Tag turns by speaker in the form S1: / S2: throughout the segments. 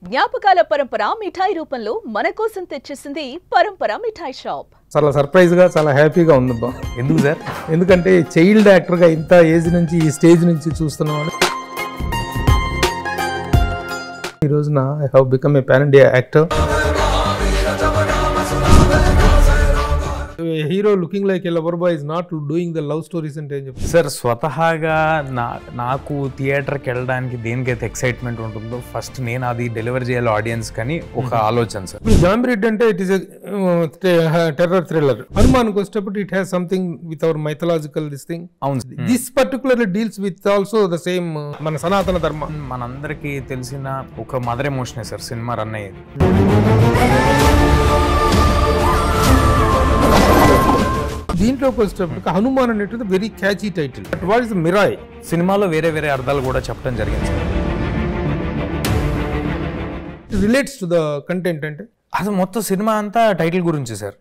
S1: జ్ఞాపకాల పరంపర మిఠాయి రూపంలో మన కోసం తెచ్చేసింది పరంపర మిఠాయి షాప్.
S2: చాలా సర్ప్రైజ్ గా చాలా హ్యాపీగా ఉందబ్బా.
S3: ఎందుకు సార్?
S2: ఎందుకంటే చైల్డ్ యాక్టర్ గా ఇంత ఏజ్ నుంచి ఈ స్టేజ్ నుంచి చూస్తున్నాం. ఈ రోజున I have become a pan India actor. Hero looking like a lover boy is not doing the love stories అంటే ఏం చెప్తారు
S3: సార్? స్వతహాగా నాకు థియేటర్కి వెళ్ళడానికి దేనికైతే ఎక్సైట్మెంట్ ఉంటుందో ఫస్ట్ నేను అది డెలివర్ చేయాలి ఆడియన్స్ కానీ ఒక ఆలోచన సార్.
S2: జాంబిరెడ్డి అంటే ఇట్ ఈస్ టెర్రర్ థ్రిల్లర్. హనుమాన్కి వచ్చేటప్పుడు it has something with our mythological this thing.
S3: అవును,
S2: this particularly deals with also the same మన సనాతన ధర్మ.
S3: మనందరికీ తెలిసిన ఒక మదర్ ఎమోషనే సార్ సినిమా రన్ అయ్యేది.
S2: దీంట్లోకి వచ్చేటప్పుడు హనుమాన్ అనేటువంటి very catchy title. What is Mirai?
S3: సినిమాలో వేరే వేరే అర్థాలు కూడా చెప్పడం జరిగింది sir.
S2: Relates to the content అంటే
S3: అది మొత్తం సినిమా అంతా టైటిల్ గురించి sir.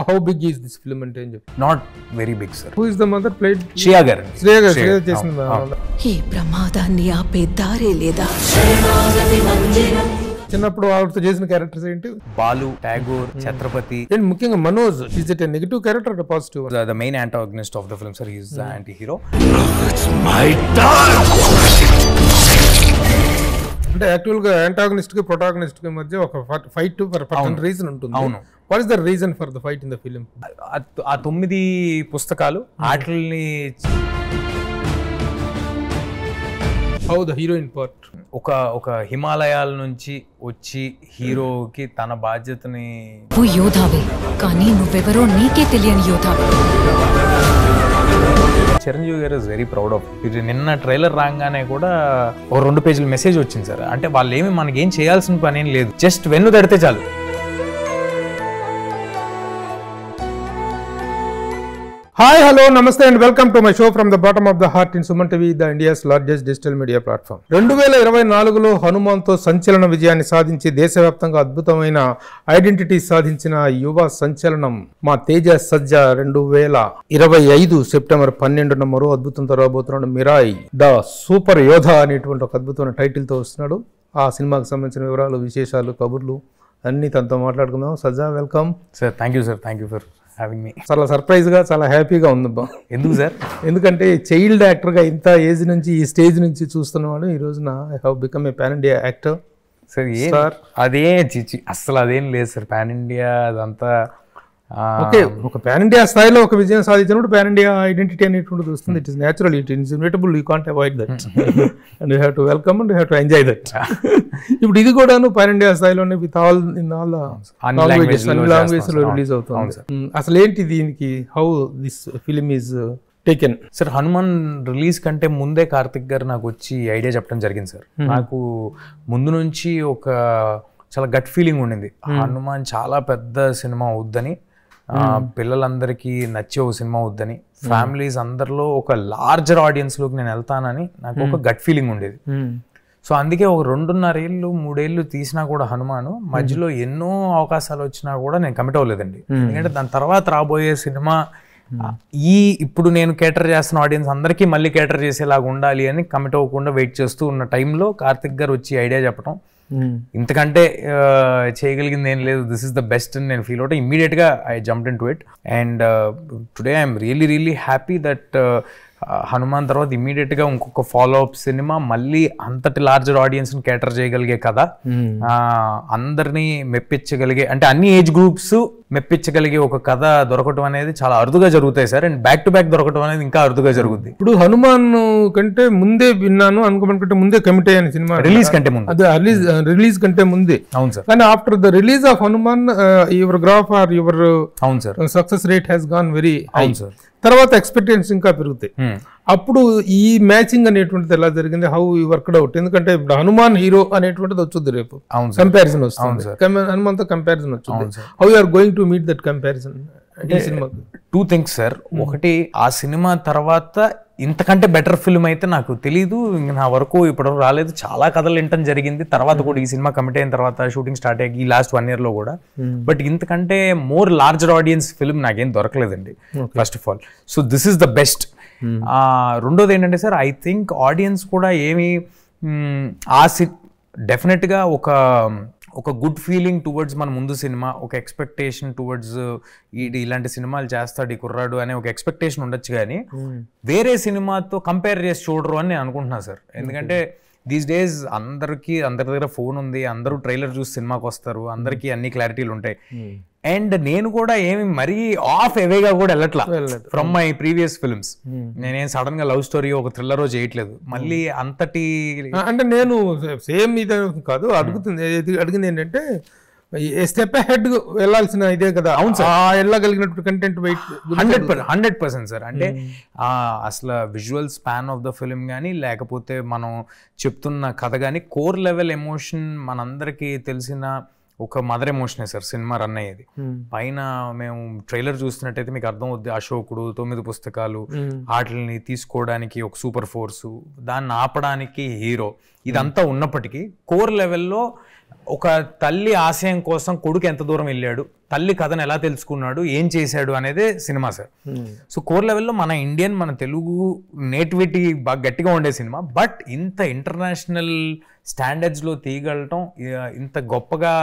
S2: How big is this film అంటే ఏం చెప్పి?
S3: Not very big sir.
S2: Who is the mother? Played
S3: Shreya గారు.
S2: శ్రేయా చేసింది.
S1: ఈ ప్రమాదాన్ని ఆపే దారే లేదా?
S2: చిన్నప్పుడు ఆవిడతో చేసిన క్యారెక్టర్స్ ఏంటి?
S3: బాలు, ఠాగూర్, ఛత్రపతి
S2: అండ్ ముఖ్యంగా Manoj. Is it a negative character or positive?
S3: the main antagonist of the film sir. He is the anti-hero.
S2: అంటే యాక్చువల్ గా యాంటాగనిస్ట్ కి ప్రొటాగనిస్ట్ కి మధ్య ఒక ఫైట్ ఫర్ పర్టిక్యులర్ రీజన్ ఉంటుంది.
S3: అవును.
S2: What is the reason for the fight in the film?
S3: ఆ 9 పుస్తకాలు ఆటల్ని
S2: హౌ ద హీరోయిన్ పార్ట్
S3: ఒక హిమాలయాల నుంచి వచ్చి హీరోకి తన బాధ్యతని.
S4: నువ్వు యోధావే కానీ నువ్వెవరో నీకే తెలియని యోధావే.
S3: చిరంజీవి గారు ఇస్ వెరీ ప్రౌడ్ ఆఫ్ ఇది. నిన్న ట్రైలర్ రాగానే కూడా ఒక 2 పేజీల మెసేజ్ వచ్చింది సార్. అంటే వాళ్ళు ఏమి మనకేం చేయాల్సిన పని ఏం లేదు, జస్ట్ వెన్ను తడితే చాలు.
S2: Hi, hello, namaste and welcome to my show from the bottom of the heart in Suman TV, the India's largest digital media platform. 2024లో హనుమాన్తో సంచలన విజయాన్ని సాధించి దేశవ్యాప్తంగా అద్భుతమైన ఐడెంటిటీ సాధించిన యువ సంచలనం మా తేజ సజ్జా 2025 సెప్టెంబర్ 12న మరో అద్భుతంతో రాబోతున్నాడు. మిరాయ్ ద సూపర్ యోధ అనేటువంటి ఒక అద్భుతమైన టైటిల్తో వస్తున్నాడు. ఆ సినిమాకి సంబంధించిన వివరాలు, విశేషాలు, కబుర్లు అన్ని తనతో మాట్లాడుకుందాం. Sajja, welcome
S3: sir. Thank you sir. Thank you for having me.
S2: చాలా సర్ప్రైజ్ గా చాలా హ్యాపీగా ఉందబ్బా.
S3: ఎందుకు సార్?
S2: ఎందుకంటే చైల్డ్ యాక్టర్ గా ఇంత ఏజ్ నుంచి ఈ స్టేజ్ నుంచి చూస్తున్నవాడు ఈ రోజున I have become a pan India actor.
S3: Sir అదే అసలు అదేం లేదు సార్. పాన్ ఇండియా అదంతా
S2: ఓకే, ఒక పాన్ ఇండియా స్థాయిలో ఒక విజయం సాధించినప్పుడు పాన్ ఇండియా ఐడెంటిటీ అనేటువంటిది వస్తుంది. It is natural, it is inevitable, you can't avoid that and you have to welcome and you have to enjoy that. ఇప్పుడు ఇది కూడాను పాన్ ఇండియా స్థాయిలోనే with all in all languages, అన్ని languages లో release అవుతుంది. అసలు ఏంటి దీనికి, how this film is taken?
S3: Sir, Hanuman release కంటే ముందే కార్తిక్ గారు నాకు వచ్చి ఐడియా చెప్పడం జరిగింది సార్. నాకు ముందు నుంచి ఒక చాలా గట్ ఫీలింగ్ ఉండింది, హనుమాన్ చాలా పెద్ద సినిమా అవుద్దని, పిల్లలందరికీ నచ్చే ఒక సినిమా అవుద్దని, ఫ్యామిలీస్ అందరిలో ఒక లార్జర్ ఆడియన్స్ లోకి నేను వెళ్తానని నాకు ఒక గట్ ఫీలింగ్ ఉండేది. సో అందుకే ఒక 2.5 ఏళ్ళు 3 ఏళ్ళు తీసినా కూడా హనుమాను మధ్యలో ఎన్నో అవకాశాలు వచ్చినా కూడా నేను కమిట్ అవ్వలేదండి. ఎందుకంటే దాని తర్వాత రాబోయే సినిమా ఇప్పుడు నేను కేటర్ చేస్తున్న ఆడియన్స్ అందరికీ మళ్ళీ కేటర్ చేసేలాగా ఉండాలి అని కమిట్ అవ్వకుండా వెయిట్ చేస్తూ ఉన్న టైంలో కార్తిక్ గారు వచ్చి ఐడియా చెప్పడం, ఇంతకంటే చేయగలిగింది ఏం లేదు, దిస్ ఇస్ ద బెస్ట్ అని నేను ఫీల్ అవుతా. ఇమ్మీడియట్ గా I jumped in to it and today I'm really happy that Hanuman తర్వాత ఇమ్మీడియట్ గా ఇంకొక ఫాలో అప్ సినిమా మళ్ళీ అంతటి లార్జర్ ఆడియన్స్ ని కేటర్ చేయగలిగే కథ, అందరినీ మెప్పించగలిగే, అంటే అన్ని ఏజ్ గ్రూప్స్ మెప్పించగలిగే ఒక కథ దొరకటం అనేది చాలా అరుదుగా జరుగుతాయి sir. And back to back దొరకటం అనేది ఇంకా అరుదుగా జరుగుతుంది.
S2: ఇప్పుడు హనుమాన్ కంటే ముందే విన్నాను అనుకోమంటే ముందే కమిట్ అయ్యాను సినిమా
S3: రిలీజ్ కంటే ముందు.
S2: అదే రిలీజ్ కంటే ముందే.
S3: అవును సార్.
S2: కానీ after the release of Hanuman your graph or your
S3: అవును sir
S2: success rate has gone very high.
S3: అవును సార్.
S2: తర్వాత ఎక్స్పెక్టేషన్స్ ఇంకా పెరుగుతాయి. అప్పుడు ఈ మ్యాచింగ్ అనేటువంటిది ఎలా జరిగింది, హౌ యూ వర్క్డ్ అవుట్? ఎందుకంటే ఇప్పుడు హనుమాన్ హీరో అనేటువంటిది వచ్చింది రేపు, కంపారిజన్ వస్తుంది, హనుమాన్తో కంపారిజన్ వచ్చింది. How you are going to meet that comparison ఈ సినిమా?
S3: 2 things సార్. ఒకటి, ఆ సినిమా తర్వాత ఇంతకంటే బెటర్ ఫిల్మ్ అయితే నాకు తెలీదు, నా వరకు ఇప్పుడు రాలేదు. చాలా కథలు వినటం జరిగింది తర్వాత కూడా, ఈ సినిమా కమిట్ అయిన తర్వాత షూటింగ్ స్టార్ట్ అయ్యి ఈ లాస్ట్ 1 year లో కూడా. బట్ ఇంతకంటే మోర్ లార్జర్ ఆడియన్స్ ఫిల్మ్ నాకేం దొరకలేదండి first of all. So this is the best. రెండోది ఏంటంటే సార్, ఐ థింక్ ఆడియన్స్ కూడా ఏమి డెఫినెట్గా ఒక గుడ్ ఫీలింగ్ టువర్డ్స్ మన ముందు సినిమా, ఒక ఎక్స్పెక్టేషన్ టువర్డ్స్ ఇలాంటి సినిమాలు చేస్తాడు ఈ కుర్రాడు అనే ఒక ఎక్స్పెక్టేషన్ ఉండొచ్చు, కానీ వేరే సినిమాతో కంపేర్ చేసి చూడరు అని నేను అనుకుంటున్నాను సార్. ఎందుకంటే దీస్ డేస్ అందరి దగ్గర ఫోన్ ఉంది, అందరూ ట్రైలర్ చూసి సినిమాకి వస్తారు, అందరికీ అన్ని క్లారిటీలు ఉంటాయి. అండ్ నేను కూడా ఏమి మరీ ఆఫ్ ఎవేగా కూడా వెళ్ళట్లా ఫ్రమ్ మై ప్రీవియస్ ఫిల్మ్స్. నేనేం సడన్ గా లవ్ స్టోరీ ఒక థ్రిల్లర్ చేయట్లేదు మళ్ళీ అంతటి.
S2: అంటే నేను సేమ్ ఇది కాదు అడిగింది ఏంటంటే స్టెప్ హెడ్ వెళ్ళాల్సిన ఇదే కదా. అవును సార్, వెళ్ళగలిగినట్టు కంటెంట్ వెయిట్
S3: 100% సార్. అంటే అసలు visual span of the film కానీ లేకపోతే మనం చెప్తున్న కథ కానీ కోర్ లెవెల్ ఎమోషన్ మనందరికీ తెలిసిన ఒక మదర్ ఎమోషనే సార్ సినిమా రన్ అయ్యేది. పైన మేము ట్రైలర్ చూస్తున్నట్టయితే మీకు అర్థం అవుద్ది, అశోకుడు 9 పుస్తకాలు, వాటిని తీసుకోవడానికి ఒక సూపర్ ఫోర్సు, దాన్ని ఆపడానికి హీరో, ఇదంతా ఉన్నప్పటికీ కోర్ లెవెల్లో ఒక తల్లి ఆశయం కోసం కొడుకు ఎంత దూరం వెళ్ళాడు, తల్లి కథను ఎలా తెలుసుకున్నాడు, ఏం చేశాడు అనేదే సినిమా సార్. సో కోర్ లెవెల్లో మన తెలుగు నేటివిటీ బాగా గట్టిగా ఉండే సినిమా. బట్ ఇంత ఇంటర్నేషనల్ స్టాండర్డ్స్లో తీయగలటం, ఇంత గొప్పగా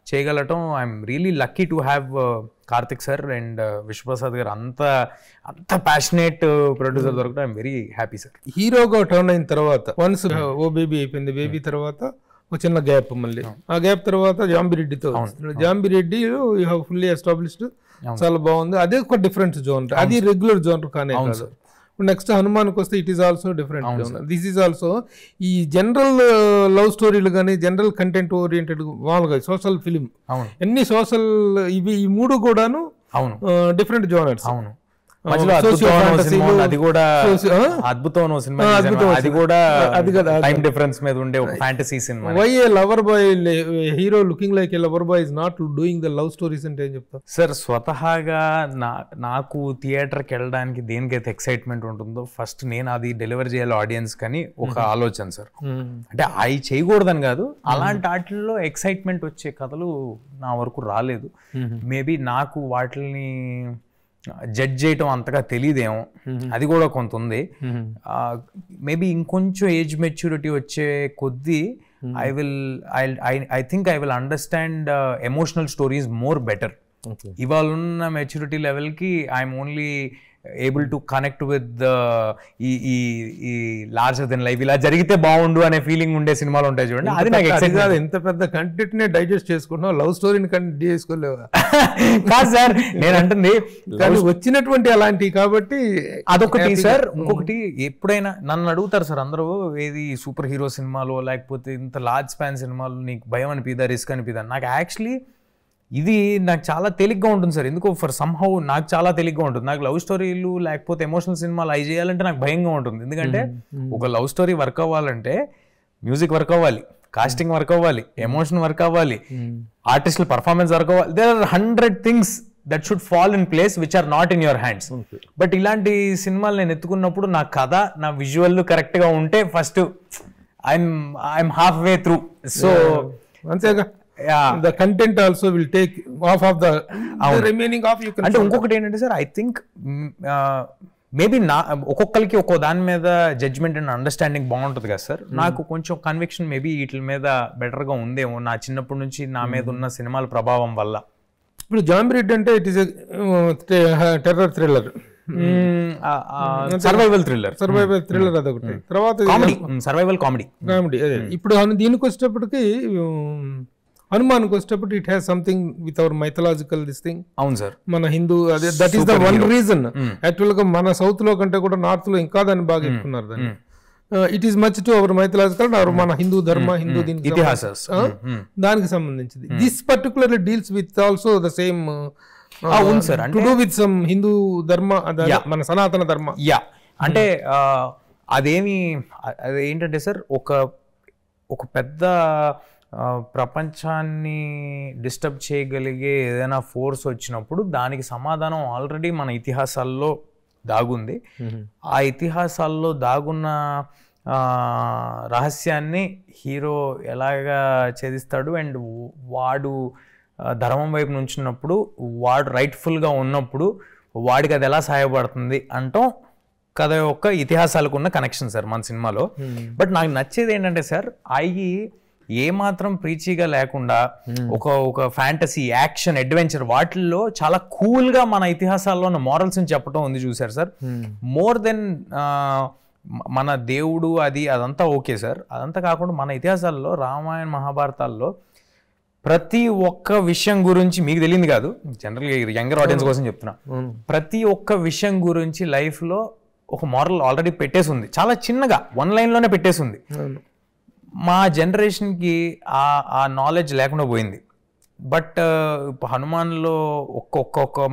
S3: చేయగలటం, I'm really lucky to have Karthik sir and Vishwaprasad garu అంత ప్యాషనేట్ ప్రొడ్యూసర్ దొరకడం ఐఎమ్ వెరీ హ్యాపీ సార్.
S2: హీరోగా టర్న్ అయిన తర్వాత వన్స్ ఓ బేబీ అయిపోయింది, బేబీ తర్వాత ఒక చిన్న గ్యాప్, మళ్ళీ ఆ గ్యాప్ తర్వాత జాంబిరెడ్డితో జాంబిరెడ్డి ఫుల్లీ ఎస్టాబ్లిష్డ్, చాలా బాగుంది. అదే ఒక డిఫరెంట్ జోనర్, అది రెగ్యులర్ జోనర్ కానీ కాదు. నెక్స్ట్ హనుమాన్కి వస్తే it is also different genre. This is also ఈ జనరల్ లవ్ స్టోరీలు కానీ జనరల్ కంటెంట్ ఓరియంటెడ్ మామూలుగా సోషల్ ఫిలిం, ఎన్ని సోషల్ ఇవి ఈ మూడు కూడాను డిఫరెంట్ జోనర్స్.
S3: అవును, అది కూడా అద్భుతం సినిమా, అది కూడా టైం డిఫరెన్స్ మీద ఉండే ఒక fantasy cinema.
S2: Why a lover boy hero looking like a lover boy is not doing the love stories అంటే ఏం చెప్తారు
S3: సార్? స్వతహాగా నాకు థియేటర్కి వెళ్ళడానికి దేనికైతే ఎక్సైట్మెంట్ ఉంటుందో ఫస్ట్ నేను అది డెలివర్ చేయాలి ఆడియన్స్ కని ఒక ఆలోచన సార్. అంటే అవి చేయకూడదని కాదు, అలాంటి వాటిల్లో ఎక్సైట్మెంట్ వచ్చే కథలు నా వరకు రాలేదు. మేబీ నాకు వాటిని జడ్జ్ చేయటం అంతగా తెలియదేమో, అది కూడా కొంత ఉంది. మేబీ ఇంకొంచెం ఏజ్ మెచ్యూరిటీ వచ్చే కొద్దీ I think I will understand emotional stories more better. ఇవాళ ఉన్న మెచ్యూరిటీ లెవెల్కి I'm only able to connect with ఈ లార్జర్ దెన్ లైఫ్, ఇలా జరిగితే బాగుండు అనే ఫీలింగ్ ఉండే సినిమాలు ఉంటాయి చూడండి. అది నాకు ఎక్సైట్ కాదు.
S2: ఎంత పెద్ద కంటెంట్ నే డైజెస్ట్ చేసుకుంటున్నావు, లవ్ స్టోరీని కంటెంట్ చేసుకోలేవా?
S3: కాదు సార్, నేను అంటుంది
S2: కానీ వచ్చినటువంటి అలాంటివి కాబట్టి
S3: అదొకటి సార్. ఇంకొకటి ఎప్పుడైనా నన్ను అడుగుతారు సార్ అందరూ, ఏది సూపర్ హీరో సినిమాలు లేకపోతే ఇంత లార్జ్ స్పాన్ సినిమాలు నీకు భయం అనిపిదా, రిస్క్ అనిపిదా? నాకు యాక్చువల్లీ ఇది నాకు చాలా తేలిగ్గా ఉంటుంది సార్. ఎందుకో ఫర్ సమ్హౌ నాకు చాలా తేలిగ్గా ఉంటుంది. నాకు లవ్ స్టోరీలు లేకపోతే ఎమోషనల్ సినిమాలు అవి చేయాలంటే నాకు భయంగా ఉంటుంది. ఎందుకంటే ఒక లవ్ స్టోరీ వర్క్ అవ్వాలంటే మ్యూజిక్ వర్క్ అవ్వాలి, కాస్టింగ్ వర్క్ అవ్వాలి, ఎమోషన్ వర్క్ అవ్వాలి, ఆర్టిస్టుల పర్ఫార్మెన్స్ వర్క్ అవ్వాలి. There are 100 things that should fall in place which are not in your hands. But ఇలాంటి సినిమాలు నేను ఎత్తుకున్నప్పుడు నా కథ, నా విజువల్ కరెక్ట్గా ఉంటే first I'm half way through. So
S2: అంతేగా the content also will take off of the remaining of you can.
S3: అంటే ఇంకొకటి ఏంటంటే సార్, ఐ థింక్ మేబీ ఒక్కొక్కరికి ఒక్కో దాని మీద జడ్జ్మెంట్ అండ్ అండర్స్టాండింగ్ బాగుంటుంది కదా సార్. నాకు కొంచెం కన్విక్షన్ మేబీ వీటి మీద బెటర్గా ఉందేమో నా చిన్నప్పటి నుంచి నా మీద ఉన్న సినిమాల ప్రభావం వల్ల.
S2: ఇప్పుడు జాంబిరెడ్డి అంటే it is terror thriller,
S3: survival
S2: thriller అదొకటి. తర్వాత
S3: సర్వైవల్ కామెడీ.
S2: అదే ఇప్పుడు దీనికి వచ్చేటప్పటికి హనుమాన్కి వచ్చేటప్పుడు it has something with our mythological this thing.
S3: అవును సార్,
S2: మన హిందూ అదే that is the one reason. Actual గా మన సౌత్ లో కంటే కూడా నార్త్ లో ఇంకా దాన్ని బాగా ఎక్కున్నారు దాన్ని. It is much to our mythological, మన హిందూ ధర్మ, హిందూ దానికి సంబంధించింది. This particularly deals with also the same to do with some Hindu ధర్మ, మన సనాతన ధర్మ.
S3: యా, అంటే అదేమి ఏంటంటే సార్, ఒక పెద్ద ప్రపంచాన్ని డిస్టర్బ్ చేయగలిగే ఏదైనా ఫోర్స్ వచ్చినప్పుడు దానికి సమాధానం ఆల్రెడీ మన ఇతిహాసాల్లో దాగుంది. ఆ ఇతిహాసాల్లో దాగున్న రహస్యాన్ని హీరో ఎలాగా ఛేదిస్తాడు, అండ్ వాడు ధర్మం వైపు నుంచినప్పుడు, వాడు రైట్ఫుల్గా ఉన్నప్పుడు వాడికి అది ఎలా సహాయపడుతుంది అంటాం కథ యొక్క ఇతిహాసాలకు ఉన్న కనెక్షన్ సార్ మన సినిమాలో. బట్ నాకు నచ్చేది ఏంటంటే సార్, ఏ మాత్రం ప్రీచీగా లేకుండా ఒక ఫ్యాంటసీ, యాక్షన్, అడ్వెంచర్ వాటిల్లో చాలా కూల్ గా మన ఇతిహాసాల్లో ఉన్న మారల్స్ ని చెప్పడం ఉంది చూసారు సార్. మోర్ దెన్ మన దేవుడు అదంతా ఓకే సార్. అదంతా కాకుండా మన ఇతిహాసాల్లో రామాయణ మహాభారతాల్లో ప్రతి ఒక్క విషయం గురించి, మీకు తెలియదు కాదు, జనరల్గా యంగర్ ఆడియన్స్ కోసం చెప్తున్నా, ప్రతి ఒక్క విషయం గురించి లైఫ్ లో ఒక మారల్ ఆల్రెడీ పెట్టేసి ఉంది. చాలా చిన్నగా 1 లైన్లోనే పెట్టేసి ఉంది. మా జనరేషన్కి ఆ నాలెడ్జ్ లేకుండా పోయింది. బట్ హనుమాన్లో ఒక్కొక్క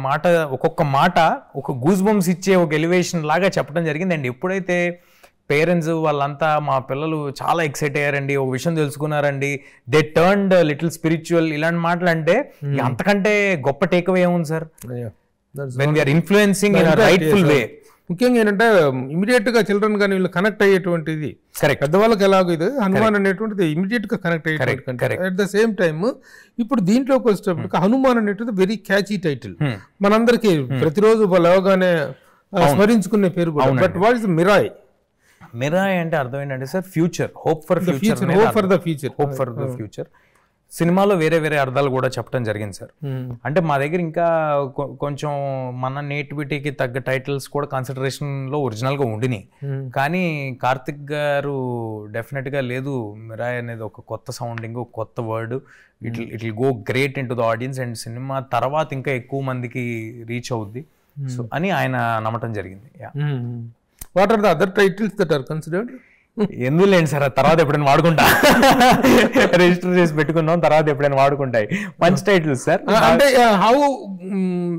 S3: మాట ఒక గూస్ బంప్స్ ఇచ్చే ఒక ఎలివేషన్ లాగా చెప్పడం జరిగింది. అండ్ ఎప్పుడైతే పేరెంట్స్ వాళ్ళంతా మా పిల్లలు చాలా ఎక్సైట్ అయ్యారండి, ఒక విషయం తెలుసుకున్నారండి, దే టర్న్డ్ లిటిల్ స్పిరిచువల్, ఇలాంటి మాటలు అంటే అంతకంటే గొప్ప టేక్ అవే ఏముంది sir? When we are influencing in rightful way.
S2: ముఖ్యంగా ఏంటంటే ఇమీడియట్ గా చిల్డ్రన్ కానీ వీళ్ళు కనెక్ట్ అయ్యేటువంటిది. పెద్దవాళ్ళకి ఎలాగో ఇది హనుమాన్ అనేటువంటిది ఇమీడియట్ గా కనెక్ట్ అయ్యేటువంటి. అట్ ద సేమ్ టైమ్ ఇప్పుడు దీంట్లోకి వచ్చేటప్పటికి హనుమాన్ అనేటువంటి వెరీ క్యాచీ టైటిల్, మనందరికి ప్రతిరోజు లేవగానే స్మరించుకునే పేరు కూడా. But what is Mirai?
S3: Mirai అంటే అర్థం ఏంటంటే sir, future, hope for future, hope for the future. సినిమాలో వేరే వేరే అర్థాలు కూడా చెప్పడం జరిగింది సార్. అంటే మా దగ్గర ఇంకా కొంచెం మన నేటివిటీకి తగ్గ టైటిల్స్ కూడా కన్సిడరేషన్ లో ఒరిజినల్ గా ఉండినాయి. కానీ కార్తిక్ గారు డెఫినెట్ గా లేదు, మిరాయ్ అనేది ఒక కొత్త సౌండింగ్, ఒక కొత్త word, it will go great in to the audience and cinema తర్వాత ఇంకా ఎక్కువ మందికి రీచ్ అవుద్ది సో అని ఆయన నమ్మటం జరిగింది.
S2: What are the other titles that are considered?
S3: ఎందుకు లేండి సార్, తర్వాత ఎప్పుడైనా వాడుకుంటా, రిజిస్టర్ చేసి పెట్టుకున్నాం, తర్వాత ఎప్పుడైనా వాడుకుంటాయి. మంచి టైటిల్స్ సార్.
S2: అంటే how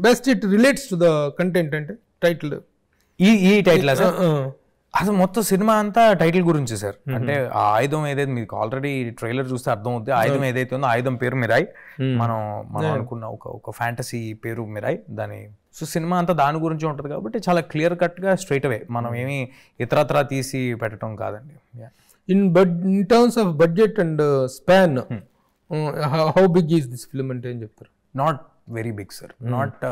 S2: best it relates to the content అంటే టైటిల్,
S3: ఈ టైటిల్ సార్ అసలు మొత్తం సినిమా అంతా టైటిల్ గురించి సార్. అంటే ఆ ఆయుధం ఏదైతే, మీకు ఆల్రెడీ ట్రైలర్ చూస్తే అర్థం అవుతుంది, ఆయుధం ఏదైతే ఉందో ఆయుధం పేరు మిరాయ్. మనం అనుకున్న ఒక ఫ్యాంటసీ పేరు మిరాయ్ దాని. సో సినిమా అంతా దాని గురించి ఉంటుంది కాబట్టి చాలా క్లియర్ కట్ గా స్ట్రైట్ అవే, మనం ఏమి ఇతరత్రా తీసి పెట్టడం కాదండి.
S2: In terms of budget and span how big is this film అంటే ఏం చెప్తారు?
S3: Not very big sir, not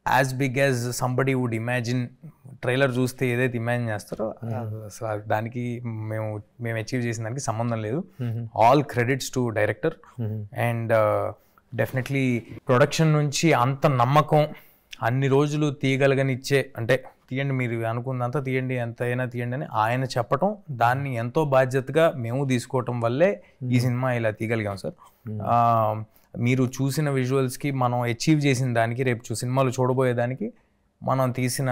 S3: as big as somebody would imagine. Trailer చూస్తే ఏదైతే ఇమాజిన్ చేస్తారో దానికి మేము అచీవ్ చేసిన దానికి సంబంధం లేదు. All credits to director and definitely production నుంచి అంత నమ్మకం, అన్ని రోజులు తీయగలగనిచ్చే, అంటే తీయండి మీరు అనుకున్నంత తీయండి, ఎంత అయినా తీయండి అని ఆయన చెప్పటం, దాన్ని ఎంతో బాధ్యతగా మేము తీసుకోవటం వల్లే ఈ సినిమా ఇలా తీయగలిగాం సార్. మీరు చూసిన విజువల్స్కి, మనం అచీవ్ చేసిన దానికి, రేపు సినిమాలు చూడబోయేదానికి మనం తీసిన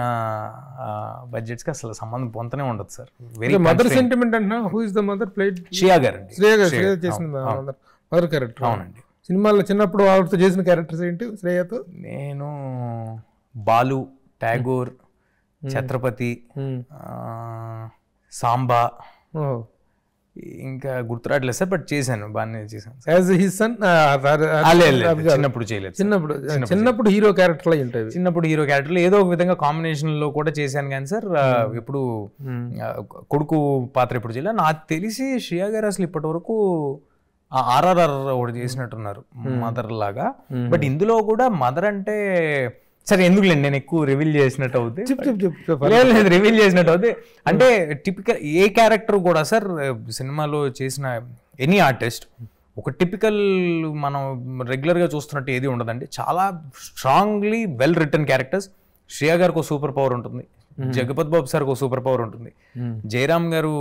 S3: బడ్జెట్స్కి అసలు సంబంధం పొందనే ఉండదు సార్.
S2: వెరీ మదర్ సెంటిమెంట్ అంటున్నా. Who is the mother? Played
S3: Shreya గారు అండి.
S2: శ్రేయా గారు చేసిన మదర్ క్యారెక్టర్.
S3: అవునండి.
S2: సినిమాలో చిన్నప్పుడు ఆవిడతో చేసిన క్యారెక్టర్స్ ఏంటి శ్రేయతో?
S3: నేను బాలు, ట్యాగోర్, ఛత్రపతి, సాంబా, ఇంకా గుర్తురాట్లేదు సార్, బట్ చేశాను, బాగానే చేశాను.
S2: చిన్నప్పుడు హీరో క్యారెక్టర్ ఉంటాయి.
S3: చిన్నప్పుడు హీరో క్యారెక్టర్లు ఏదో ఒక విధంగా కాంబినేషన్ లో కూడా చేశాను కానీ సార్, ఇప్పుడు కొడుకు పాత్ర ఎప్పుడు చేయలేదు. నాకు తెలిసి శ్రేయా గారు అసలు ఇప్పటి వరకు RRR ఒకటి చేసినట్టున్నారు మదర్ లాగా. బట్ ఇందులో కూడా మదర్ అంటే సరే ఎందుకులేండి, నేను ఎక్కువ రివీల్ చేసినట్టు అవుతుంది, రివీల్ చేసినట్టు అవుతుంది. అంటే టిపికల్ ఏ క్యారెక్టర్ కూడా సార్ సినిమాలో చేసిన ఎనీ ఆర్టిస్ట్ ఒక టిపికల్ మనం రెగ్యులర్గా చూస్తున్నట్టు ఏది ఉండదండి. చాలా strongly well return characters. Shreya గారికి ఒక సూపర్ పవర్ ఉంటుంది, జగపత్ బాబు సార్కి ఒక సూపర్ పవర్ ఉంటుంది, జయరామ్ గారు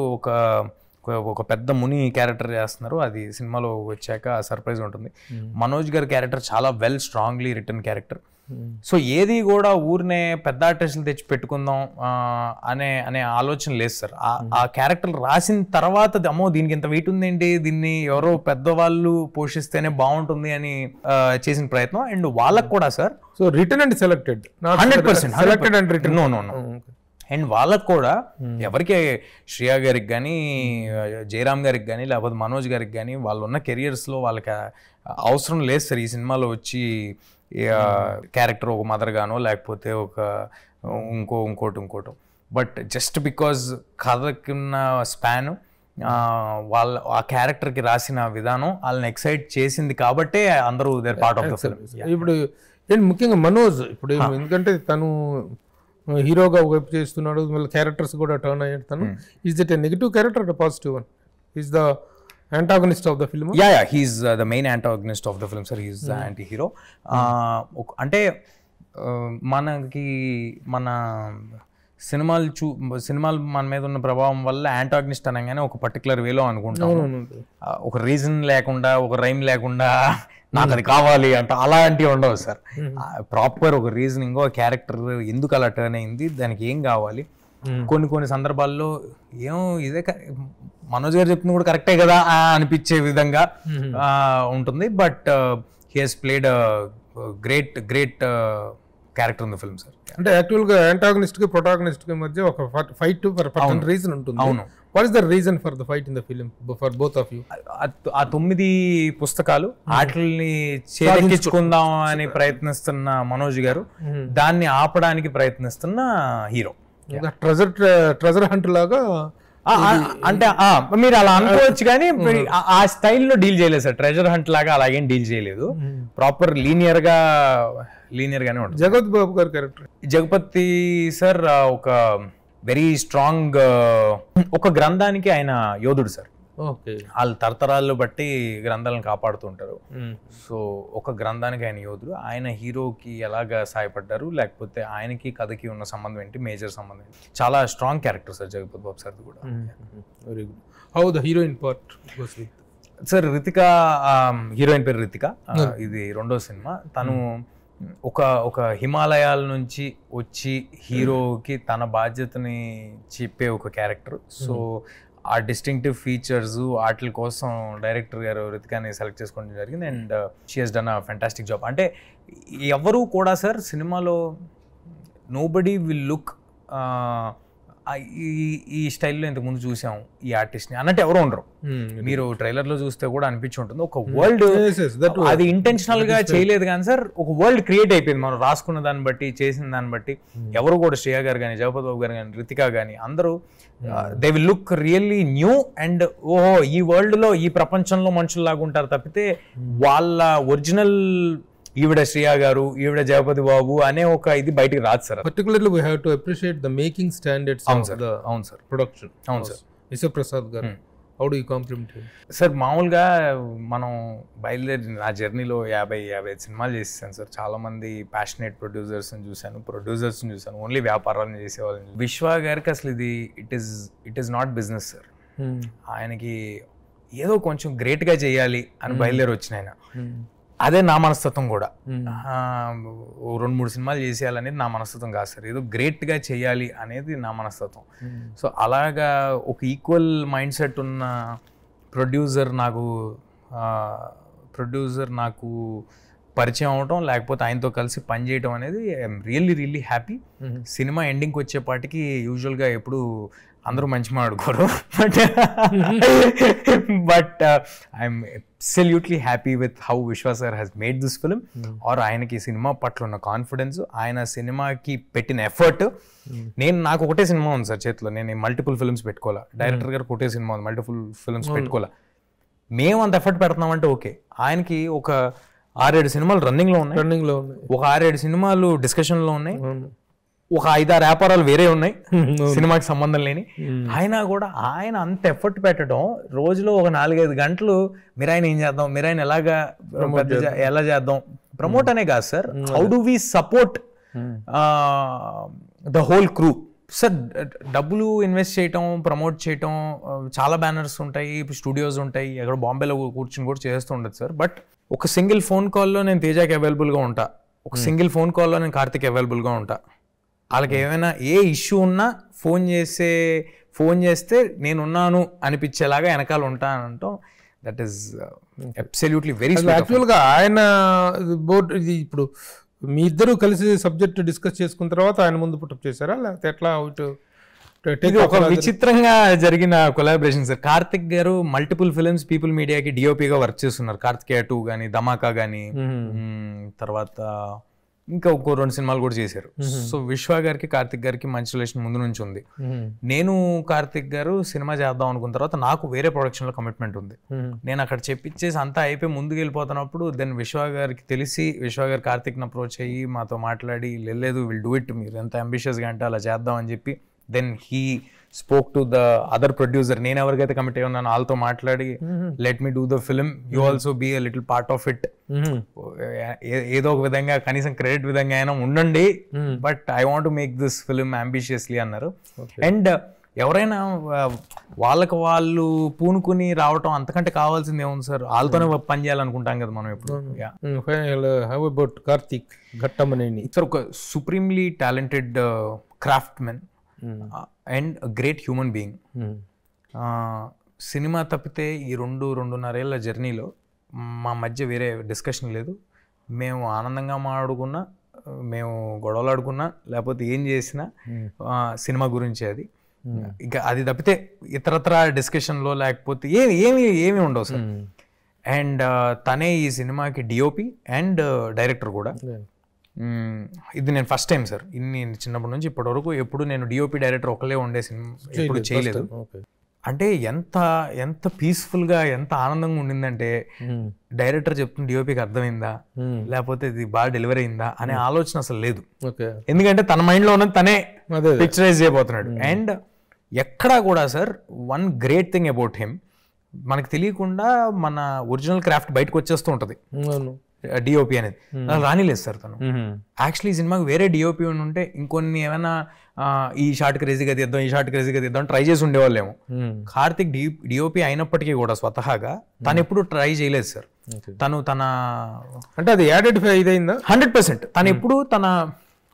S3: ఒక పెద్ద ముని క్యారెక్టర్ చేస్తున్నారు, అది సినిమాలో వచ్చాక సర్ప్రైజ్ ఉంటుంది. మనోజ్ గారి క్యారెక్టర్ చాలా well strongly return character. So ఏది కూడా ఊరినే పెద్ద ఆర్టిస్టులు తెచ్చి పెట్టుకుందాం అనే ఆలోచన లేదు సార్. ఆ క్యారెక్టర్ రాసిన తర్వాత అమ్మో దీనికి ఇంత వెయిట్ ఉందేంటి, దీన్ని ఎవరో పెద్దవాళ్ళు పోషిస్తేనే బాగుంటుంది అని చేసిన ప్రయత్నం. అండ్ వాళ్ళకు కూడా sir
S2: so return and selected
S3: 100% no. And వాళ్ళకు కూడా ఎవరికి శ్రేయా గారికి కానీ, జయరామ్ గారికి కానీ, లేకపోతే మనోజ్ గారికి కానీ వాళ్ళు ఉన్న కెరియర్స్లో వాళ్ళకి అవసరం లేదు సార్ ఈ సినిమాలో వచ్చి క్యారెక్టర్ ఒక మదర్ గానో లేకపోతే ఒక ఇంకోటి. బట్ జస్ట్ బికాజ్ కథకున్న స్పాన్, ఆ క్యారెక్టర్కి రాసిన విధానం వాళ్ళని ఎక్సైట్ చేసింది కాబట్టే అందరూ their part of the film.
S2: ఇప్పుడు ఏంటి ముఖ్యంగా మనోజ్ ఇప్పుడు ఎందుకంటే తను హీరోగా వైపు చేస్తున్నాడు, మళ్ళీ క్యారెక్టర్స్ కూడా టర్న్ అయ్యాడు. తను is that a negative character or positive one? Is the antagonist of the film.
S3: Yeah he's the main antagonist of the film sir. He's the anti hero. అంటే మనకి మన సినిమాలు మన మీద ఉన్న ప్రభావం వల్ల యాంటాగనిస్ట్ అనగానే ఒక పర్టికులర్ వేలో అనుకుంటాం. ఒక రీజన్ లేకుండా, ఒక రైమ్ లేకుండా నాకు అది కావాలి అంటే అలాంటివి ఉండవు సార్. ప్రాపర్ ఒక రీజనింగ్, ఒక క్యారెక్టర్ ఎందుకు అలా టర్న్ అయింది, దానికి ఏం కావాలి. కొన్ని సందర్భాల్లో ఇదే మనోజ్ గారు చెప్పింది కూడా కరెక్టే కదా అనిపించే విధంగా ఉంటుంది. But he has played great character in the film sir.
S2: అంటే యాక్చువల్ గా యాంటాగనిస్ట్ కి ప్రొటాగనిస్ట్ కి మధ్య ఒక ఫైట్ ఫర్ పర్టికులర్ రీజన్ ఉంటుంది. అవును. What is the reason for the fight in the film for both of you?
S3: ఆ 9 పుస్తకాలు వాటిని చేదెక్కించుకుందాం అని ప్రయత్నిస్తున్న మనోజ్ గారు, దాన్ని ఆపడానికి ప్రయత్నిస్తున్న హీరో.
S2: ట్రెజర్ హంట్ లాగా
S3: అంటే మీరు అలా అనుకోవచ్చు, కానీ ఆ స్టైల్లో డీల్ చేయలేదు సార్. ట్రెజర్ హంట్ లాగా అలాగేం డీల్ చేయలేదు. ప్రాపర్ లీనియర్ గానే ఉంటుంది.
S2: జగపతి బాబు గారి క్యారెక్టర్,
S3: జగపతి సార్ ఒక వెరీ స్ట్రాంగ్, ఒక గ్రంథానికి ఆయన యోధుడు సార్. వాళ్ళు తరతరాలు బట్టి గ్రంథాలను కాపాడుతూ ఉంటారు. సో ఒక గ్రంథానికి ఆయన యోధుడు. ఆయన హీరోకి ఎలాగా సాయపడ్డారు, లేకపోతే ఆయనకి కథకి ఉన్న సంబంధం ఏంటి, మేజర్ సంబంధం ఏంటి, చాలా స్ట్రాంగ్ క్యారెక్టర్ సార్ జగపతి బాబు సార్ కూడా.
S2: Very good. How the heroine part
S3: sir? Ritika, heroine పేరు రితిక. ఇది 2వ సినిమా. తను ఒక హిమాలయాల నుంచి వచ్చి హీరోకి తన బాధ్యతని చెప్పే ఒక క్యారెక్టర్. సో ఆ డిస్టింక్టివ్ ఫీచర్స్ వాటి కోసం డైరెక్టర్ గారు రితికాని సెలెక్ట్ చేసుకోవడం జరిగింది. And she has done a fantastic job. అంటే ఎవరు కూడా సార్ సినిమాలో నోబడీ విల్ లుక్ ఈ స్టైల్లో ఇంతకుముందు చూసాం ఈ ఆర్టిస్ట్ని అన్నట్టు ఎవరు ఉండరు. మీరు ట్రైలర్లో చూస్తే కూడా అనిపించి ఉంటుంది. ఒక వరల్డ్, అది ఇంటెన్షనల్ గా చేయలేదు కానీ సార్, ఒక వరల్డ్ క్రియేట్ అయిపోయింది మనం రాసుకున్న దాన్ని బట్టి, చేసిన దాన్ని బట్టి. ఎవరు కూడా శ్రేయ గారు కానీ, జగపతి బాబు గారు కానీ, రితికా కానీ అందరూ they will look really new. And ఓహో, ఈ వరల్డ్ లో, ఈ ప్రపంచంలో మనుషుల్లాగా ఉంటారు తప్పితే వాళ్ళ ఒరిజినల్ ఈవిడ శ్రేయ గారు, ఈవిడ జగపతి బాబు అనే ఒక ఇది బయటికి రాదు sir.
S2: Particularly we have to appreciate the making standards of the production.
S3: అవును సార్.
S2: విశ్వప్రసాద్ గారు, how do you compliment him?
S3: Sir మామూలుగా మనం బయలుదేరి నా జర్నీలో 55 సినిమాలు చేసేసాను సార్. చాలా మంది ప్యాషనేట్ ప్రొడ్యూసర్స్ని చూశాను, ఓన్లీ వ్యాపారాలను చేసేవాళ్ళని. విశ్వ గారికి అసలు ఇది it is not business sir. ఆయనకి ఏదో కొంచెం గ్రేట్గా చేయాలి అని బయలుదేరి వచ్చిన ఆయన. అదే నా మనస్తత్వం కూడా. 2-3 సినిమాలు చేసేయాలనేది నా మనస్తత్వం కాదు సార్. ఏదో గ్రేట్గా చేయాలి అనేది నా మనస్తత్వం. సో అలాగా ఒక ఈక్వల్ మైండ్ సెట్ ఉన్న ప్రొడ్యూసర్ నాకు పరిచయం అవటం, లేకపోతే ఆయనతో కలిసి పనిచేయటం అనేది ఐఎమ్ రియల్లీ హ్యాపీ. సినిమా ఎండింగ్కి వచ్చేపాటికి యూజువల్గా ఎప్పుడు అందరూ మంచి మాట్లాడుకోరు, but I'm absolutely happy with how Vishwa sir has made this film. Or ఆయనకి సినిమా పట్ల ఉన్న కాన్ఫిడెన్స్, ఆయన సినిమాకి పెట్టిన ఎఫర్ట్. నాకు ఒకటే సినిమా ఉంది సార్ చేతిలో, నేను మల్టిపుల్ ఫిల్మ్స్ పెట్టుకోవాలా. డైరెక్టర్ గారు ఒకటే సినిమా ఉంది, మల్టిపుల్ ఫిల్మ్స్ పెట్టుకోవాలా. మేము అంత ఎఫర్ట్ పెడుతున్నామంటే ఓకే. ఆయనకి ఒక 6-7 సినిమాలు రన్నింగ్లో ఉన్నాయి, ఒక 6-7 సినిమాలు డిస్కషన్లో ఉన్నాయి, ఒక 5-6 వ్యాపారాలు వేరే ఉన్నాయి సినిమాకి సంబంధం లేని. అయినా కూడా ఆయన అంత ఎఫర్ట్ పెట్టడం, రోజులో ఒక 4-5 గంటలు మీరు ఆయన ఏం చేద్దాం, మీరు ఆయన ఎలా చేద్దాం, ప్రమోట్ అనే కాదు sir, how do we support the whole crew sir. డబ్బులు ఇన్వెస్ట్ చేయటం, ప్రమోట్ చేయటం, చాలా బ్యానర్స్ ఉంటాయి, స్టూడియోస్ ఉంటాయి, ఎక్కడ బాంబేలో కూర్చుని కూడా చేస్తూ ఉండదు సార్. బట్ ఒక సింగిల్ ఫోన్ కాల్లో నేను తేజాకి అవైలబుల్గా ఉంటా, ఒక సింగిల్ ఫోన్ కాల్లో నేను కార్తిక్ అవైలబుల్గా ఉంటా. వాళ్ళకి ఏమైనా ఏ ఇష్యూ ఉన్నా ఫోన్ చేస్తే నేనున్నాను అనిపించేలాగా వెనకాల ఉంటానంటాం. దట్ ఈస్ అబ్సల్యూట్లీ వెరీ
S2: యాక్చువల్గా ఆయన బోర్డు. ఇది ఇప్పుడు మీ ఇద్దరు కలిసి సబ్జెక్ట్ డిస్కస్ చేసుకున్న తర్వాత ఆయన ముందు పుట్టప్ చేశారా, లేకపోతే ఎట్లా?
S3: ఒక విచిత్రంగా జరిగిన కొలాబరేషన్ సార్. కార్తిక్ గారు మల్టిపుల్ ఫిల్మ్స్ పీపుల్ మీడియాకి డిఓపిగా వర్క్ చేస్తున్నారు. కార్తికేయ 2 కానీ, ధమాకా కానీ, తర్వాత ఇంకా 2 సినిమాలు కూడా చేశారు. సో విశ్వ గారికి, కార్తిక్ గారికి మంచి రిలేషన్ ముందు నుంచి ఉంది. నేను కార్తిక్ గారు సినిమా చేద్దాం అనుకున్న తర్వాత నాకు వేరే ప్రొడక్షన్లో కమిట్మెంట్ ఉంది. నేను అక్కడ చెప్పించేసి అంతా అయిపోయి ముందుకు వెళ్ళిపోతున్నప్పుడు దెన్ విశ్వ గారికి తెలిసి, విశ్వ గారు కార్తిక్ని అప్రోచ్ అయ్యి మాతో మాట్లాడి, లేదు విల్ డూ ఇట్, మీరు ఎంత అంబిషియస్గా అంటే అలా చేద్దాం అని చెప్పి then he spoke to the other producer, నేను ఎవరికైతే కమిట్ అయ్యి ఉన్నాను వాళ్ళతో మాట్లాడి let me do the film, you also be a little part of it, ఏదో ఒక విధంగా కనీసం క్రెడిట్ విధంగా అయినా ఉండండి, but I want to make this film ambitiously అన్నారు. అండ్ ఎవరైనా వాళ్ళకి వాళ్ళు పూనుకుని రావటం అంతకంటే కావాల్సింది ఏముంది సార్, వాళ్ళతోనే పని చేయాలనుకుంటాం కదా మనం ఎప్పుడు.
S2: How about Karthik Ghattamaneni?
S3: Sir ఒక supremely talented craft men and great human being. Cinema తప్పితే ఈ 2-2.5 ఏళ్ళ జర్నీలో మా మధ్య వేరే డిస్కషన్ లేదు. మేము ఆనందంగా మాట్లాడుకున్నా, మేము గొడవలు ఆడుకున్నా, లేకపోతే ఏం చేసినా సినిమా గురించి అది. ఇంకా అది తప్పితే ఇతరత్ర డిస్కషన్లో లేకపోతే ఏమి ఉండవు సార్. అండ్ తనే ఈ సినిమాకి డిఓపి అండ్ డైరెక్టర్ కూడా. ఇది నేను ఫస్ట్ టైం సార్, ఇన్ని చిన్నప్పటి నుంచి ఇప్పటి వరకు ఎప్పుడు నేను డిఓపి డైరెక్టర్ ఒకలే ఉండే సినిమా ఎప్పుడు చేయలేదు. అంటే ఎంత పీస్ఫుల్గా ఎంత ఆనందంగా ఉండిందంటే, డైరెక్టర్ చెప్తున్న డిఓపికి అర్థమైందా లేకపోతే ఇది బాగా డెలివరీ అయిందా అనే ఆలోచన అసలు లేదు. ఎందుకంటే తన మైండ్లో ఉన్నది తనే పిక్చరైజ్ చేయబోతున్నాడు. అండ్ ఎక్కడా కూడా sir one great thing about him, మనకు తెలియకుండా మన ఒరిజినల్ క్రాఫ్ట్ బయటకు వచ్చేస్తూ ఉంటుంది డిఓపి అనేది. అలా రానిలేదు సార్ తను. యాక్చువల్లీ ఈ సినిమాకి వేరే డిఓపి ఉంటే ఇంకొన్ని ఏమైనా ఈ షార్ట్ క్రేజీగా తీద్దాం, ఈ షార్ట్ క్రేజీగా తీద్దాం ట్రై చేసి ఉండేవాళ్ళేమో. కార్తిక్ డిఓపి అయినప్పటికీ కూడా స్వతహాగా తను ఎప్పుడు ట్రై చేయలేదు సార్. తను తన
S2: అంటే అది యాడెడ్ ఇదైందా
S3: 100%. తను ఎప్పుడు తన